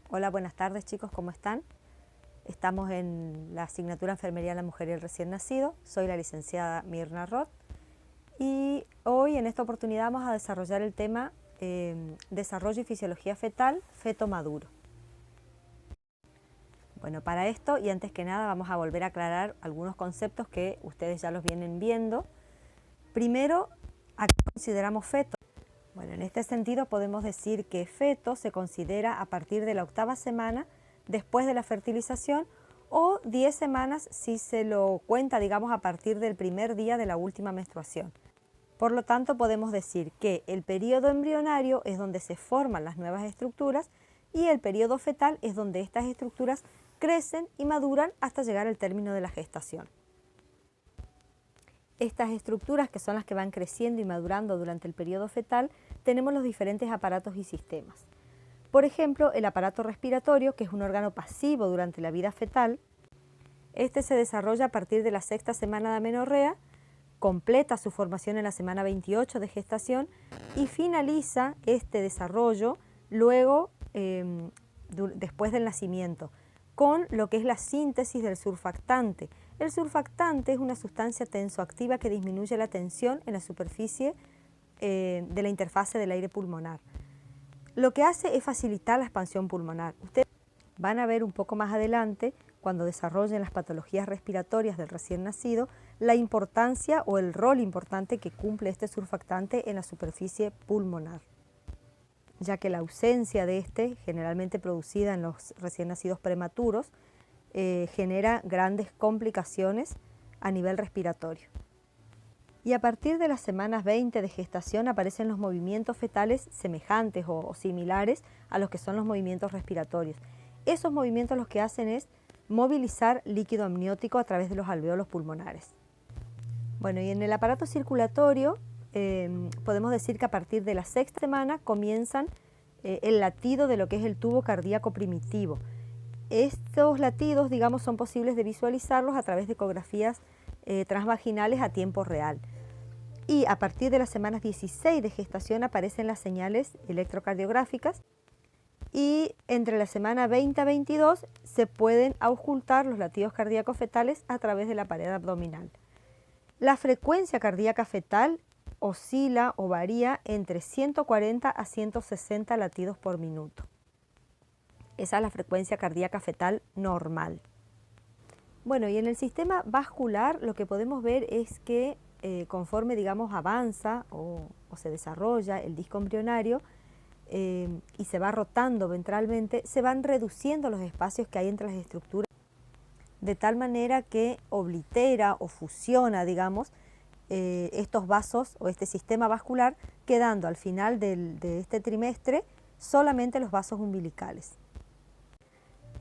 Hola, buenas tardes chicos, ¿cómo están? Estamos en la asignatura Enfermería de la Mujer y el Recién Nacido. Soy la licenciada Mirna Roth y hoy en esta oportunidad vamos a desarrollar el tema Desarrollo y Fisiología Fetal, Feto Maduro. Bueno, para esto y antes que nada vamos a volver a aclarar algunos conceptos que ustedes ya los vienen viendo. Primero, ¿a qué consideramos feto? Bueno, en este sentido podemos decir que feto se considera a partir de la 8ª semana después de la fertilización o 10 semanas si se lo cuenta, digamos, a partir del primer día de la última menstruación. Por lo tanto, podemos decir que el periodo embrionario es donde se forman las nuevas estructuras y el periodo fetal es donde estas estructuras crecen y maduran hasta llegar al término de la gestación. Estas estructuras, que son las que van creciendo y madurando durante el periodo fetal, tenemos los diferentes aparatos y sistemas. Por ejemplo, el aparato respiratorio, que es un órgano pasivo durante la vida fetal. Este se desarrolla a partir de la 6ª semana de amenorrea, completa su formación en la semana 28 de gestación y finaliza este desarrollo luego, después del nacimiento, con lo que es la síntesis del surfactante. El surfactante es una sustancia tensoactiva que disminuye la tensión en la superficie de la interfase del aire pulmonar. Lo que hace es facilitar la expansión pulmonar. Ustedes van a ver un poco más adelante, cuando desarrollen las patologías respiratorias del recién nacido, la importancia o el rol importante que cumple este surfactante en la superficie pulmonar, ya que la ausencia de este, generalmente producida en los recién nacidos prematuros, genera grandes complicaciones a nivel respiratorio. Y a partir de las semanas 20 de gestación aparecen los movimientos fetales semejantes o similares a los que son los movimientos respiratorios. Esos movimientos lo que hacen es movilizar líquido amniótico a través de los alvéolos pulmonares. Bueno, y en el aparato circulatorio podemos decir que a partir de la 6ª semana comienzan el latido de lo que es el tubo cardíaco primitivo. Estos latidos, digamos, son posibles de visualizarlos a través de ecografías transvaginales a tiempo real. Y a partir de las semanas 16 de gestación aparecen las señales electrocardiográficas y entre la semana 20 a 22 se pueden auscultar los latidos cardíacos fetales a través de la pared abdominal. La frecuencia cardíaca fetal oscila o varía entre 140 a 160 latidos por minuto. Esa es la frecuencia cardíaca fetal normal. Bueno, y en el sistema vascular lo que podemos ver es que conforme, digamos, avanza o se desarrolla el disco embrionario y se va rotando ventralmente, se van reduciendo los espacios que hay entre las estructuras, de tal manera que oblitera o fusiona, digamos, estos vasos o este sistema vascular, quedando al final de este trimestre solamente los vasos umbilicales.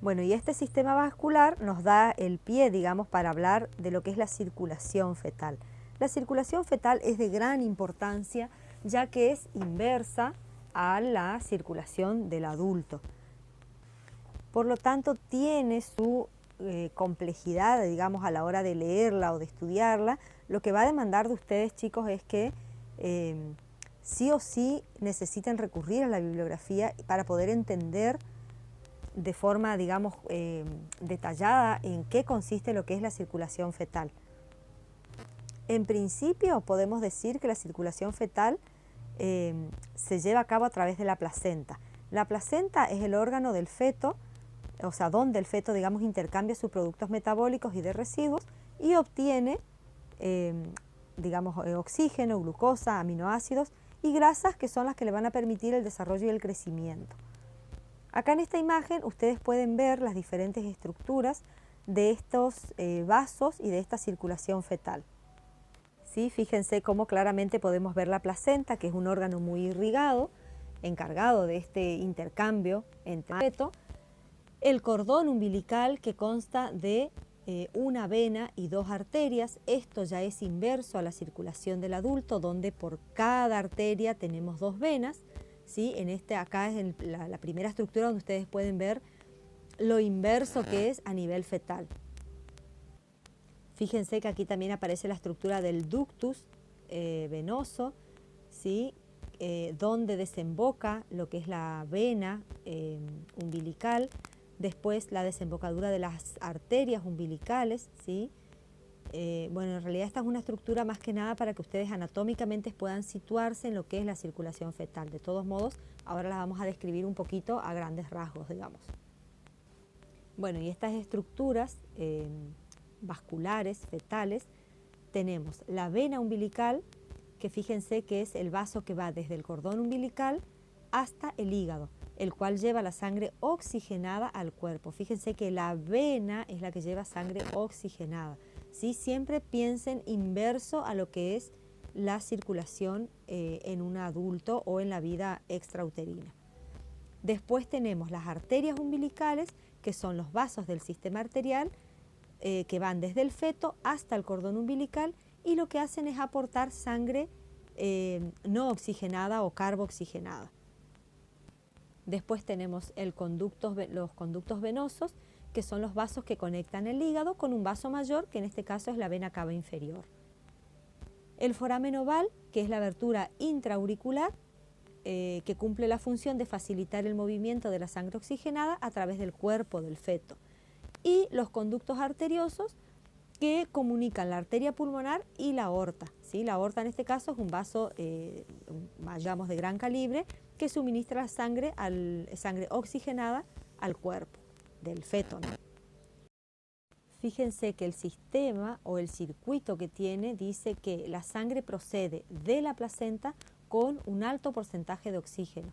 Bueno, y este sistema vascular nos da el pie, digamos, para hablar de lo que es la circulación fetal. La circulación fetal es de gran importancia, ya que es inversa a la circulación del adulto. Por lo tanto, tiene su complejidad, digamos, a la hora de leerla o de estudiarla. Lo que va a demandar de ustedes, chicos, es que sí o sí necesiten recurrir a la bibliografía para poder entender de forma, digamos, detallada en qué consiste lo que es la circulación fetal. En principio podemos decir que la circulación fetal se lleva a cabo a través de la placenta. La placenta es el órgano del feto, o sea, donde el feto, digamos, intercambia sus productos metabólicos y de residuos y obtiene, digamos, oxígeno, glucosa, aminoácidos y grasas, que son las que le van a permitir el desarrollo y el crecimiento. Acá en esta imagen ustedes pueden ver las diferentes estructuras de estos vasos y de esta circulación fetal. ¿Sí? Fíjense cómo claramente podemos ver la placenta, que es un órgano muy irrigado, encargado de este intercambio entre el feto. El cordón umbilical, que consta de una vena y 2 arterias. Esto ya es inverso a la circulación del adulto, donde por cada arteria tenemos 2 venas. ¿Sí? Acá es la primera estructura donde ustedes pueden ver lo inverso que es a nivel fetal. Fíjense que aquí también aparece la estructura del ductus venoso, ¿sí? Donde desemboca lo que es la vena umbilical. umbilical, después la desembocadura de las arterias umbilicales, ¿sí? Bueno, en realidad esta es una estructura más que nada para que ustedes anatómicamente puedan situarse en lo que es la circulación fetal. De todos modos, ahora la vamos a describir un poquito a grandes rasgos, digamos. Bueno, y estas estructuras vasculares, fetales, tenemos la vena umbilical, que fíjense que es el vaso que va desde el cordón umbilical hasta el hígado, el cual lleva la sangre oxigenada al cuerpo. Fíjense que la vena es la que lleva sangre oxigenada, ¿sí? Siempre piensen inverso a lo que es la circulación en un adulto o en la vida extrauterina. Después tenemos las arterias umbilicales, que son los vasos del sistema arterial, que van desde el feto hasta el cordón umbilical y lo que hacen es aportar sangre no oxigenada o carboxigenada. Después tenemos los conductos venosos, que son los vasos que conectan el hígado con un vaso mayor, que en este caso es la vena cava inferior. El foramen oval, que es la abertura intraauricular, que cumple la función de facilitar el movimiento de la sangre oxigenada a través del cuerpo del feto. Y los conductos arteriosos, que comunican la arteria pulmonar y la aorta, ¿sí? La aorta en este caso es un vaso, digamos, de gran calibre, que suministra sangre oxigenada al cuerpo del feto, ¿no? Fíjense que el sistema o el circuito que tiene dice que la sangre procede de la placenta con un alto porcentaje de oxígeno,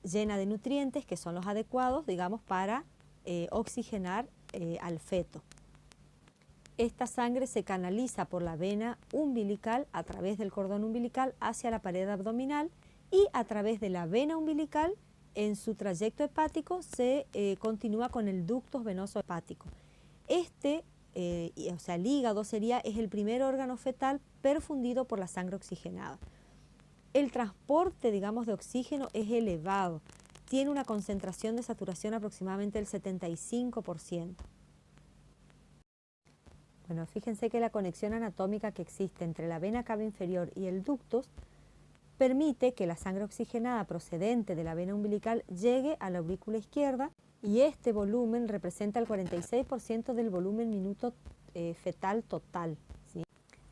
llena de nutrientes que son los adecuados, digamos, para oxigenar al feto. Esta sangre se canaliza por la vena umbilical a través del cordón umbilical hacia la pared abdominal y a través de la vena umbilical en su trayecto hepático se continúa con el ductus venoso hepático. O sea, el hígado es el primer órgano fetal perfundido por la sangre oxigenada. El transporte, digamos, de oxígeno es elevado, tiene una concentración de saturación aproximadamente del 75%. Bueno, fíjense que la conexión anatómica que existe entre la vena cava inferior y el ductus permite que la sangre oxigenada procedente de la vena umbilical llegue a la aurícula izquierda y este volumen representa el 46% del volumen minuto fetal total, ¿sí?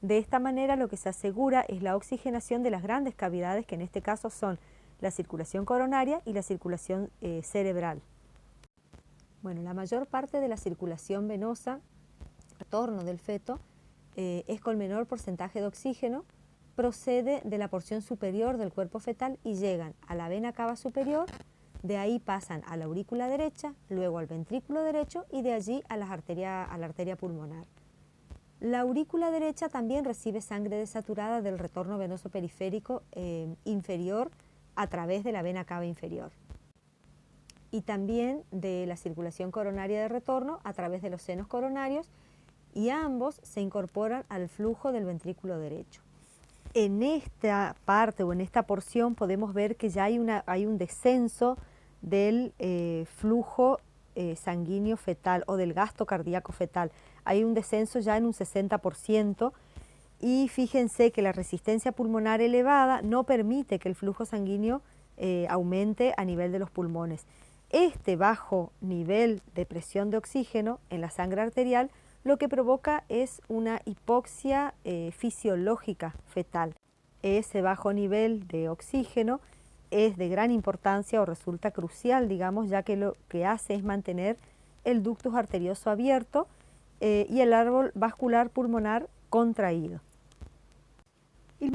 De esta manera lo que se asegura es la oxigenación de las grandes cavidades, que en este caso son la circulación coronaria y la circulación cerebral. Bueno, la mayor parte de la circulación venosa, retorno del feto, es con menor porcentaje de oxígeno, procede de la porción superior del cuerpo fetal y llegan a la vena cava superior, de ahí pasan a la aurícula derecha, luego al ventrículo derecho y de allí a la arteria pulmonar. La aurícula derecha también recibe sangre desaturada del retorno venoso periférico inferior a través de la vena cava inferior y también de la circulación coronaria de retorno a través de los senos coronarios, y ambos se incorporan al flujo del ventrículo derecho. En esta parte o en esta porción podemos ver que ya hay un descenso del flujo sanguíneo fetal o del gasto cardíaco fetal. Hay un descenso ya en un 60% y fíjense que la resistencia pulmonar elevada no permite que el flujo sanguíneo aumente a nivel de los pulmones. Este bajo nivel de presión de oxígeno en la sangre arterial lo que provoca es una hipoxia fisiológica fetal. Ese bajo nivel de oxígeno es de gran importancia o resulta crucial, digamos, ya que lo que hace es mantener el ductus arterioso abierto y el árbol vascular pulmonar contraído. Y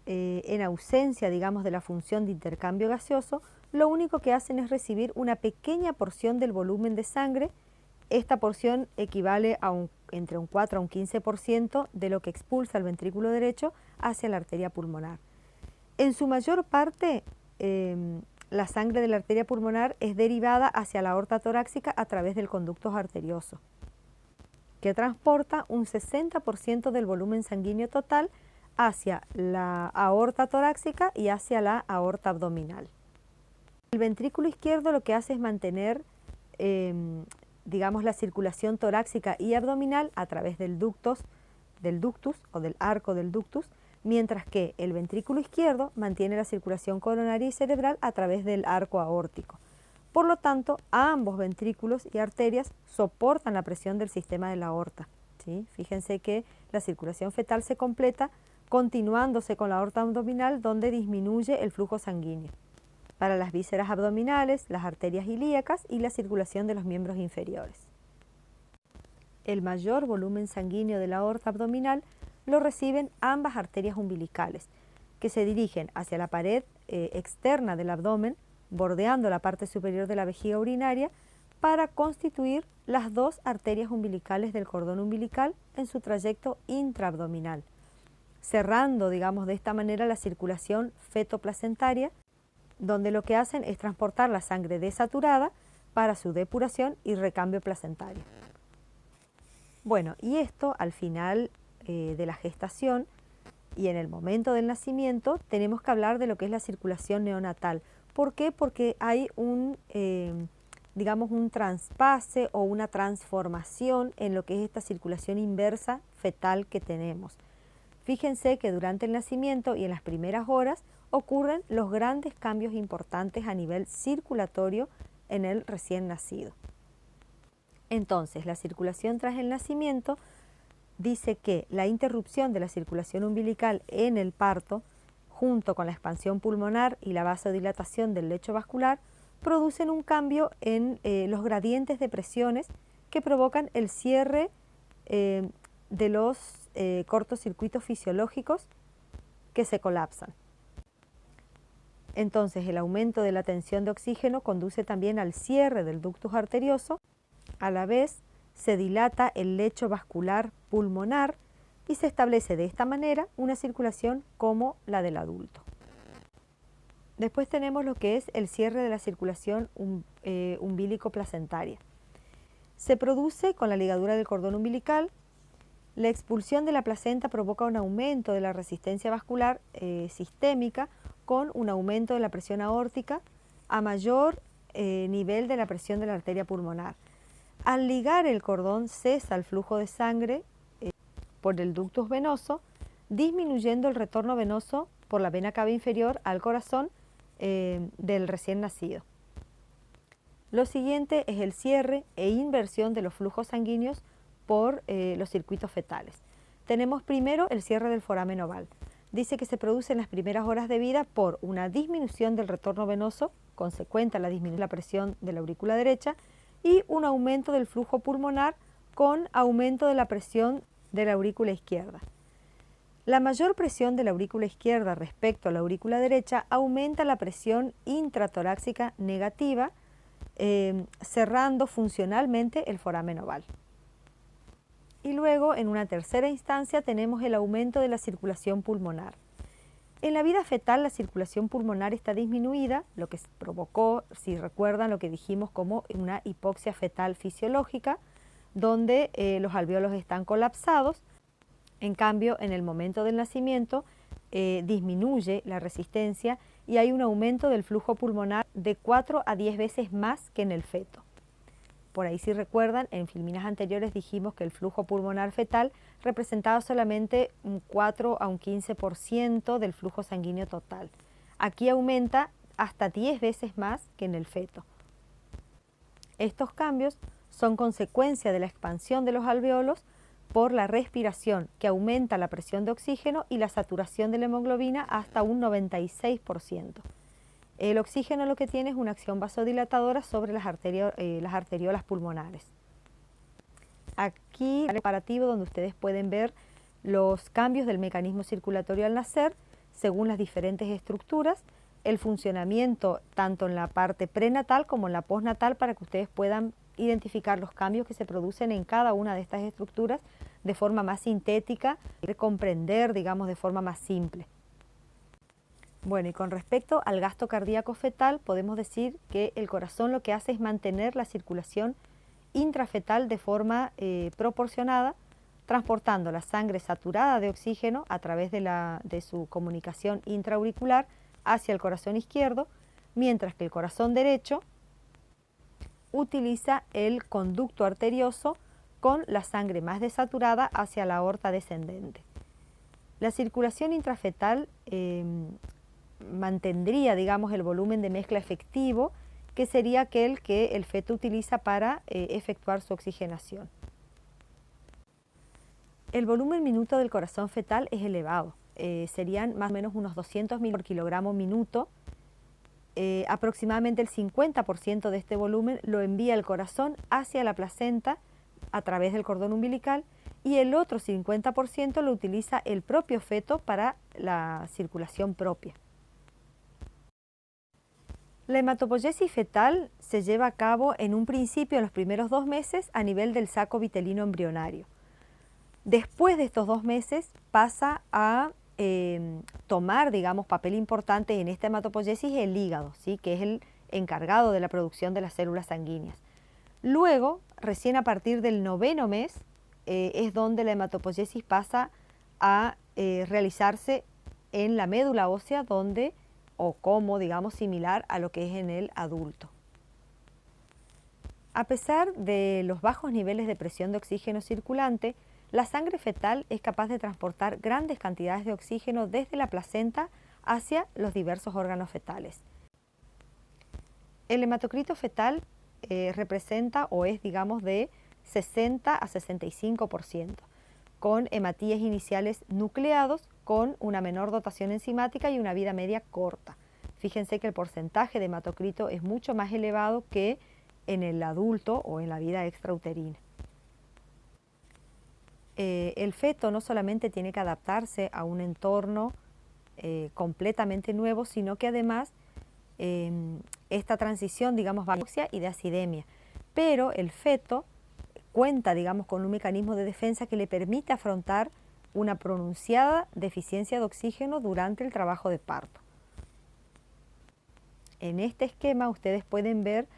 en ausencia, digamos, de la función de intercambio gaseoso, lo único que hacen es recibir una pequeña porción del volumen de sangre. Esta porción equivale a entre un 4 a un 15% de lo que expulsa el ventrículo derecho hacia la arteria pulmonar. En su mayor parte, la sangre de la arteria pulmonar es derivada hacia la aorta torácica a través del conducto arterioso, que transporta un 60% del volumen sanguíneo total hacia la aorta torácica y hacia la aorta abdominal. El ventrículo izquierdo lo que hace es mantener digamos, la circulación torácica y abdominal a través del ductus o del arco del ductus, mientras que el ventrículo izquierdo mantiene la circulación coronaria y cerebral a través del arco aórtico. Por lo tanto, ambos ventrículos y arterias soportan la presión del sistema de la aorta, ¿sí? Fíjense que la circulación fetal se completa continuándose con la aorta abdominal, donde disminuye el flujo sanguíneo para las vísceras abdominales, las arterias ilíacas y la circulación de los miembros inferiores. El mayor volumen sanguíneo de la aorta abdominal lo reciben ambas arterias umbilicales, que se dirigen hacia la pared externa del abdomen, bordeando la parte superior de la vejiga urinaria, para constituir las dos arterias umbilicales del cordón umbilical en su trayecto intraabdominal, cerrando, digamos, de esta manera la circulación fetoplacentaria, donde lo que hacen es transportar la sangre desaturada para su depuración y recambio placentario. Bueno, y esto al final de la gestación y en el momento del nacimiento tenemos que hablar de lo que es la circulación neonatal. ¿Por qué? Porque hay digamos, un traspase o una transformación en lo que es esta circulación inversa fetal que tenemos. Fíjense que durante el nacimiento y en las primeras horas ocurren los grandes cambios importantes a nivel circulatorio en el recién nacido. Entonces, la circulación tras el nacimiento dice que la interrupción de la circulación umbilical en el parto, junto con la expansión pulmonar y la vasodilatación del lecho vascular, producen un cambio en los gradientes de presiones que provocan el cierre de los cortocircuitos fisiológicos que se colapsan. Entonces, el aumento de la tensión de oxígeno conduce también al cierre del ductus arterioso. A la vez, se dilata el lecho vascular pulmonar y se establece de esta manera una circulación como la del adulto. Después tenemos lo que es el cierre de la circulación umbilico-placentaria. Se produce con la ligadura del cordón umbilical. La expulsión de la placenta provoca un aumento de la resistencia vascular sistémica, con un aumento de la presión aórtica a mayor nivel de la presión de la arteria pulmonar. Al ligar el cordón cesa el flujo de sangre por el ductus venoso, disminuyendo el retorno venoso por la vena cava inferior al corazón del recién nacido. Lo siguiente es el cierre e inversión de los flujos sanguíneos por los circuitos fetales. Tenemos primero el cierre del foramen oval. Dice que se produce en las primeras horas de vida por una disminución del retorno venoso, consecuente a la disminución de la presión de la aurícula derecha, y un aumento del flujo pulmonar con aumento de la presión de la aurícula izquierda. La mayor presión de la aurícula izquierda respecto a la aurícula derecha aumenta la presión intratorácica negativa, cerrando funcionalmente el foramen oval. Y luego, en una tercera instancia, tenemos el aumento de la circulación pulmonar. En la vida fetal, la circulación pulmonar está disminuida, lo que provocó, si recuerdan, lo que dijimos como una hipoxia fetal fisiológica, donde los alvéolos están colapsados. En cambio, en el momento del nacimiento, disminuye la resistencia y hay un aumento del flujo pulmonar de 4 a 10 veces más que en el feto. Por ahí, si recuerdan, en filminas anteriores dijimos que el flujo pulmonar fetal representaba solamente un 4 a un 15% del flujo sanguíneo total. Aquí aumenta hasta 10 veces más que en el feto. Estos cambios son consecuencia de la expansión de los alvéolos por la respiración, que aumenta la presión de oxígeno y la saturación de la hemoglobina hasta un 96%. El oxígeno lo que tiene es una acción vasodilatadora sobre las arteriolas pulmonares. Aquí el comparativo donde ustedes pueden ver los cambios del mecanismo circulatorio al nacer según las diferentes estructuras, el funcionamiento tanto en la parte prenatal como en la postnatal, para que ustedes puedan identificar los cambios que se producen en cada una de estas estructuras de forma más sintética y comprender, digamos, de forma más simple. Bueno, y con respecto al gasto cardíaco fetal, podemos decir que el corazón lo que hace es mantener la circulación intrafetal de forma proporcionada, transportando la sangre saturada de oxígeno a través de su comunicación intraauricular hacia el corazón izquierdo, mientras que el corazón derecho utiliza el conducto arterioso con la sangre más desaturada hacia la aorta descendente. La circulación intrafetal mantendría, digamos, el volumen de mezcla efectivo que sería aquel que el feto utiliza para efectuar su oxigenación. El volumen minuto del corazón fetal es elevado, serían más o menos unos 200 mil por kilogramo minuto. Aproximadamente el 50% de este volumen lo envía el corazón hacia la placenta a través del cordón umbilical y el otro 50% lo utiliza el propio feto para la circulación propia. La hematopoiesis fetal se lleva a cabo en un principio en los primeros 2 meses a nivel del saco vitelino embrionario. Después de estos 2 meses pasa a tomar, digamos, papel importante en esta hematopoiesis el hígado, ¿sí? Que es el encargado de la producción de las células sanguíneas. Luego, recién a partir del 9º mes, es donde la hematopoiesis pasa a realizarse en la médula ósea, donde o como, digamos, similar a lo que es en el adulto. A pesar de los bajos niveles de presión de oxígeno circulante, la sangre fetal es capaz de transportar grandes cantidades de oxígeno desde la placenta hacia los diversos órganos fetales. El hematocrito fetal representa o es, digamos, de 60 a 65%, con hematíes iniciales nucleados con una menor dotación enzimática y una vida media corta. Fíjense que el porcentaje de hematocrito es mucho más elevado que en el adulto o en la vida extrauterina. El feto no solamente tiene que adaptarse a un entorno completamente nuevo, sino que además esta transición, digamos, va de hipoxia y de acidemia. Pero el feto cuenta, digamos, con un mecanismo de defensa que le permite afrontar una pronunciada deficiencia de oxígeno durante el trabajo de parto. En este esquema ustedes pueden ver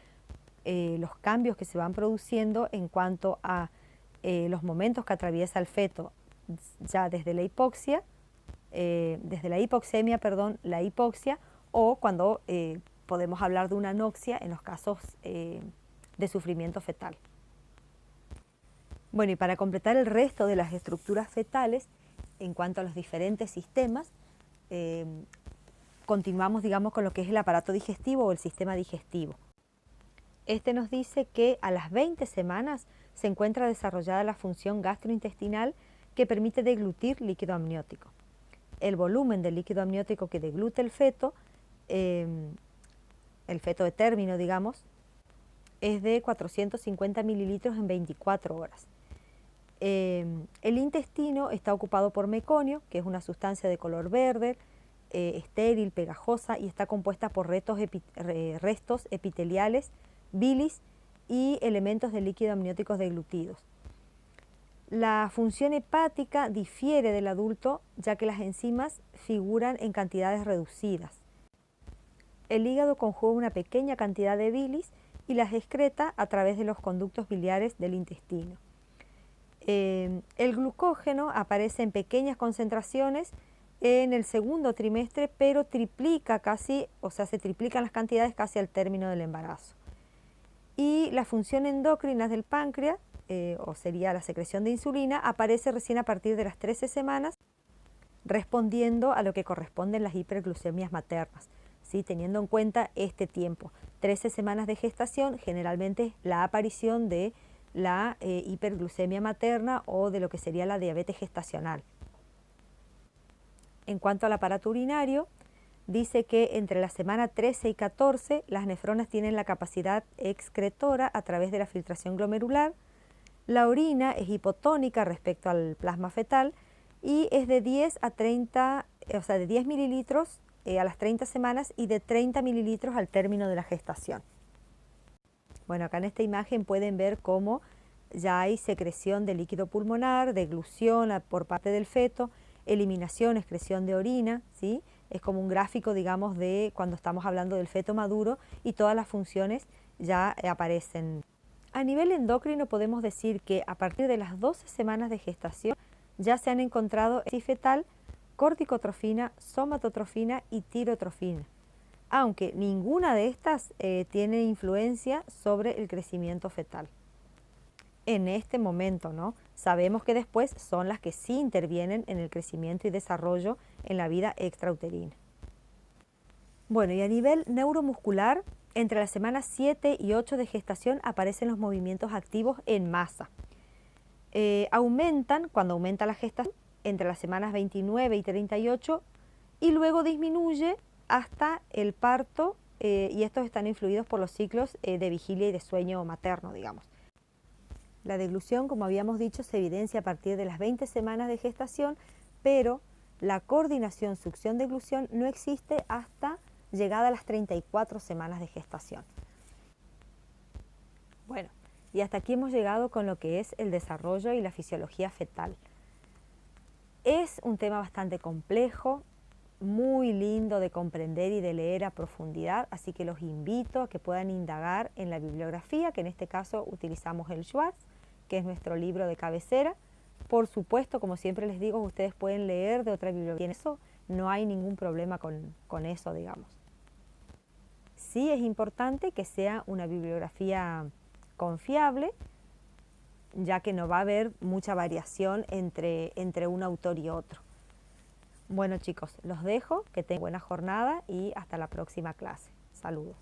los cambios que se van produciendo en cuanto a los momentos que atraviesa el feto ya desde la hipoxia, la hipoxia, o cuando podemos hablar de una anoxia en los casos de sufrimiento fetal. Bueno, y para completar el resto de las estructuras fetales, en cuanto a los diferentes sistemas, continuamos, digamos, con lo que es el aparato digestivo o el sistema digestivo. Este nos dice que a las 20 semanas se encuentra desarrollada la función gastrointestinal que permite deglutir líquido amniótico. El volumen del líquido amniótico que deglute el feto de término, digamos, es de 450 mililitros en 24 horas. El intestino está ocupado por meconio, que es una sustancia de color verde, estéril, pegajosa, y está compuesta por restos epiteliales, bilis y elementos de líquido amnióticos deglutidos. La función hepática difiere del adulto, ya que las enzimas figuran en cantidades reducidas. El hígado conjuga una pequeña cantidad de bilis y las excreta a través de los conductos biliares del intestino. El glucógeno aparece en pequeñas concentraciones en el segundo trimestre, pero se triplican las cantidades casi al término del embarazo. Y la función endocrina del páncreas, o sería la secreción de insulina, aparece recién a partir de las 13 semanas, respondiendo a lo que corresponden las hiperglucemias maternas, ¿sí? Teniendo en cuenta este tiempo, 13 semanas de gestación, generalmente la aparición de la hiperglucemia materna o de lo que sería la diabetes gestacional. En cuanto al aparato urinario, dice que entre la semana 13 y 14 las nefronas tienen la capacidad excretora a través de la filtración glomerular. La orina es hipotónica respecto al plasma fetal y es de 10 mililitros a las 30 semanas y de 30 mililitros al término de la gestación. Bueno, acá en esta imagen pueden ver cómo ya hay secreción de líquido pulmonar, deglución por parte del feto, eliminación, excreción de orina, ¿sí? Es como un gráfico, digamos, de cuando estamos hablando del feto maduro y todas las funciones ya aparecen. A nivel endocrino podemos decir que a partir de las 12 semanas de gestación ya se han encontrado en fetal corticotrofina, somatotrofina y tirotrofina, aunque ninguna de estas tiene influencia sobre el crecimiento fetal. En este momento, ¿no? Sabemos que después son las que sí intervienen en el crecimiento y desarrollo en la vida extrauterina. Bueno, y a nivel neuromuscular Entre las semanas 7 y 8 de gestación aparecen los movimientos activos en masa. Aumentan cuando aumenta la gestación entre las semanas 29 y 38 y luego disminuye hasta el parto y estos están influidos por los ciclos de vigilia y de sueño materno, digamos. La deglución, como habíamos dicho, se evidencia a partir de las 20 semanas de gestación, pero la coordinación succión-deglución no existe hasta llegada a las 34 semanas de gestación. Bueno, y hasta aquí hemos llegado con lo que es el desarrollo y la fisiología fetal. Es un tema bastante complejo, muy lindo de comprender y de leer a profundidad, así que los invito a que puedan indagar en la bibliografía, que en este caso utilizamos el Schwartz, que es nuestro libro de cabecera. Por supuesto, como siempre les digo, ustedes pueden leer de otra bibliografía, en eso no hay ningún problema con eso, digamos. Sí es importante que sea una bibliografía confiable, ya que no va a haber mucha variación entre un autor y otro. Bueno chicos, los dejo, que tengan buena jornada y hasta la próxima clase. Saludos.